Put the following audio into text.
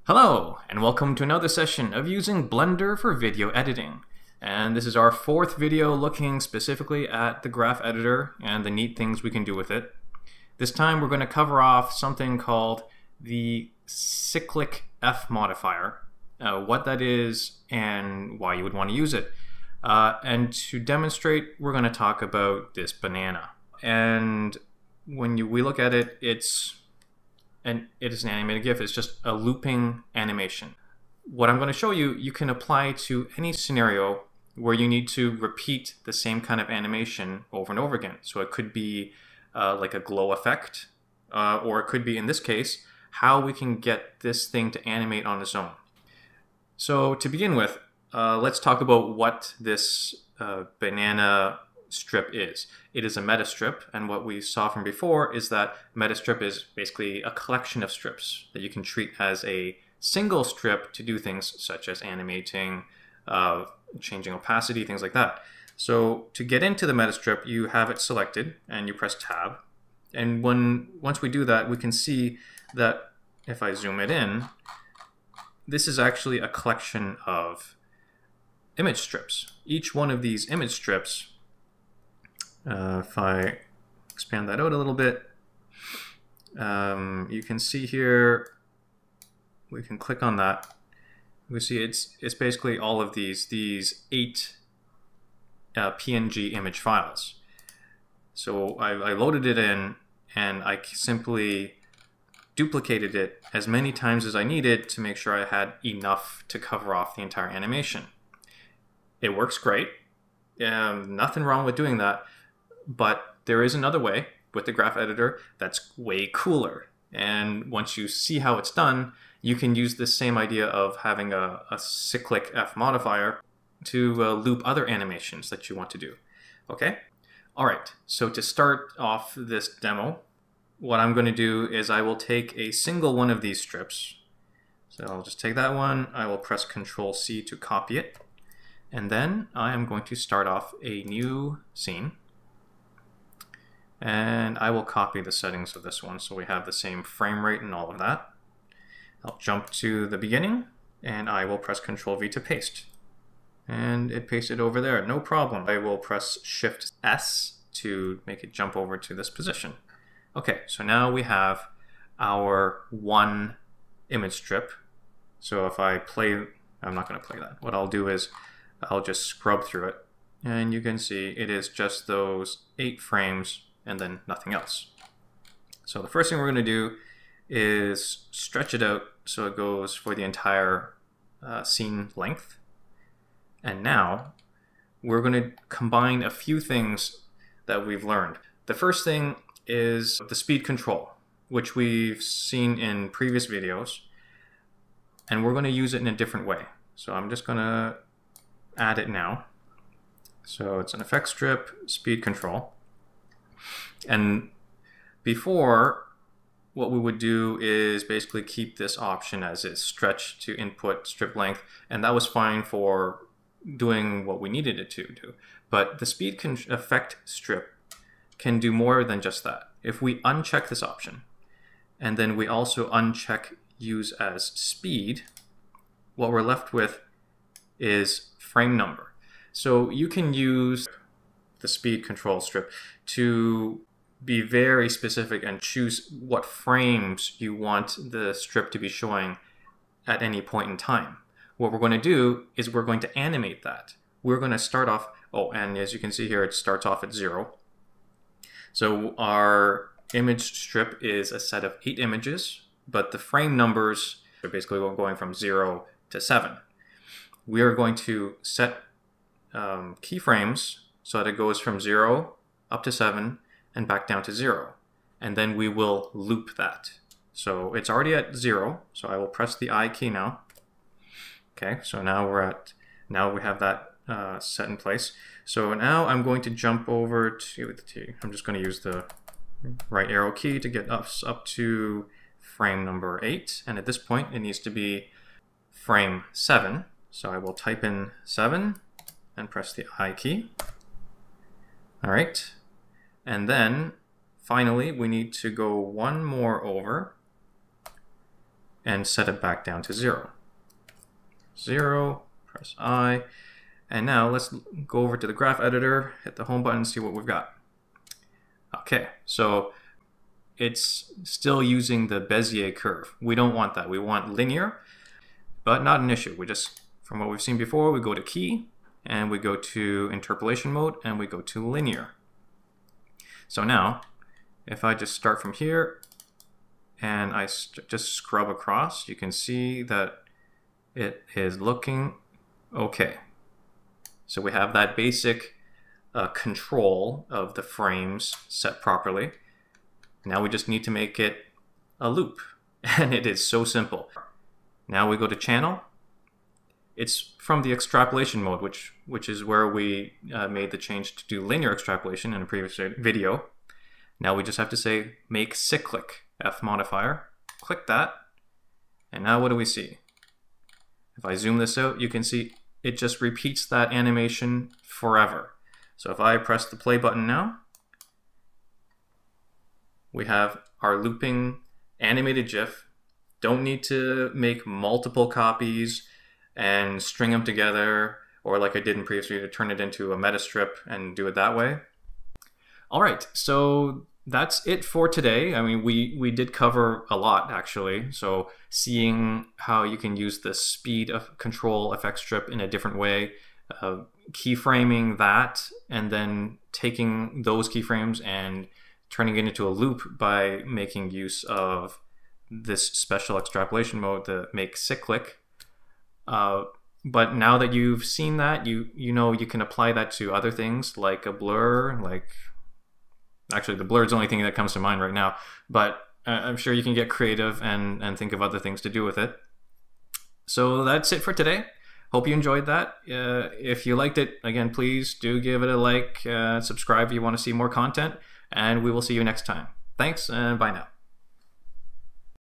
Hello, and welcome to another session of using Blender for video editing. And this is our fourth video looking specifically at the graph editor and the neat things we can do with it. This time we're going to cover off something called the Cyclic F-Modifier, what that is and why you would want to use it. And to demonstrate, we're going to talk about this banana. And when we look at it, it is an animated GIF. It's just a looping animation. What I'm going to show you, you can apply to any scenario where you need to repeat the same kind of animation over and over again. So it could be like a glow effect, or it could be, in this case, how we can get this thing to animate on its own. So to begin with, let's talk about what this banana strip is. It is a meta strip, and what we saw from before is that meta strip is basically a collection of strips that you can treat as a single strip to do things such as animating, changing opacity, things like that. So to get into the meta strip, you have it selected and you press tab, and once we do that, we can see that if I zoom it in, this is actually a collection of image strips. Each one of these image strips, if I expand that out a little bit, you can see here, we can click on that. We see it's basically all of these 8 PNG image files. So I loaded it in, and I simply duplicated it as many times as I needed to make sure I had enough to cover off the entire animation. It works great. Nothing wrong with doing that. But there is another way with the graph editor that's way cooler. And once you see how it's done, you can use the same idea of having a cyclic F modifier to loop other animations that you want to do. Okay? All right, so to start off this demo, what I'm going to do is I will take a single one of these strips. So I'll just take that one, I will press Ctrl-C to copy it, and then I am going to start off a new scene. And I will copy the settings of this one so we have the same frame rate and all of that. I'll jump to the beginning and I will press Ctrl-V to paste. And it pasted over there, no problem. I will press Shift-S to make it jump over to this position. Okay, so now we have our one image strip. So if I play, I'm not going to play that. What I'll do is I'll just scrub through it. And you can see it is just those 8 frames and then nothing else. So the first thing we're going to do is stretch it out so it goes for the entire scene length. And now we're going to combine a few things that we've learned. The first thing is the speed control, which we've seen in previous videos, and we're going to use it in a different way. So I'm just going to add it now. So it's an effect strip, speed control. And before, what we would do is basically keep this option as is, stretch to input strip length, and that was fine for doing what we needed it to do. But the speed effect strip can do more than just that. If we uncheck this option, and then we also uncheck use as speed, what we're left with is frame number. So you can use the speed control strip to be very specific and choose what frames you want the strip to be showing at any point in time. What we're going to do is we're going to animate that. We're going to start off, and as you can see here, it starts off at 0. So our image strip is a set of 8 images, but the frame numbers are basically going from 0 to 7. We are going to set keyframes so that it goes from 0 up to 7 and back down to 0. And then we will loop that. So it's already at 0, so I will press the I key now. Okay, so now we have that set in place. So now I'm going to jump over to I'm just going to use the right arrow key to get us up to frame number 8. And at this point, it needs to be frame 7. So I will type in 7 and press the I key. All right. And then finally, we need to go one more over and set it back down to 0. 0, press I, and now let's go over to the graph editor, hit the home button, and see what we've got. Okay, so it's still using the Bezier curve. We don't want that. We want linear, but not an issue. We just, from what we've seen before, we go to key, and we go to interpolation mode, and we go to linear. So now, if I just start from here, and I just scrub across, you can see that it is looking okay. So we have that basic control of the frames set properly. Now we just need to make it a loop, and it is so simple. Now we go to channel. It's from the extrapolation mode, which is where we made the change to do linear extrapolation in a previous video. Now we just have to say make cyclic F-Modifier. Click that, and now what do we see? If I zoom this out, you can see it just repeats that animation forever. So if I press the play button now, we have our looping animated GIF. Don't need to make multiple copies and string them together, or like I did in previous video, to turn it into a meta strip and do it that way. All right, so that's it for today. I mean, we did cover a lot, actually. So seeing how you can use the speed of control effect strip in a different way, keyframing that, and then taking those keyframes and turning it into a loop by making use of this special extrapolation mode to make cyclic. But now that you've seen that, you know you can apply that to other things like a blur, like actually the blur is the only thing that comes to mind right now, but I'm sure you can get creative and think of other things to do with it. So that's it for today. Hope you enjoyed that. If you liked it, again, please do give it a like, subscribe if you want to see more content, and we will see you next time. Thanks, and bye now.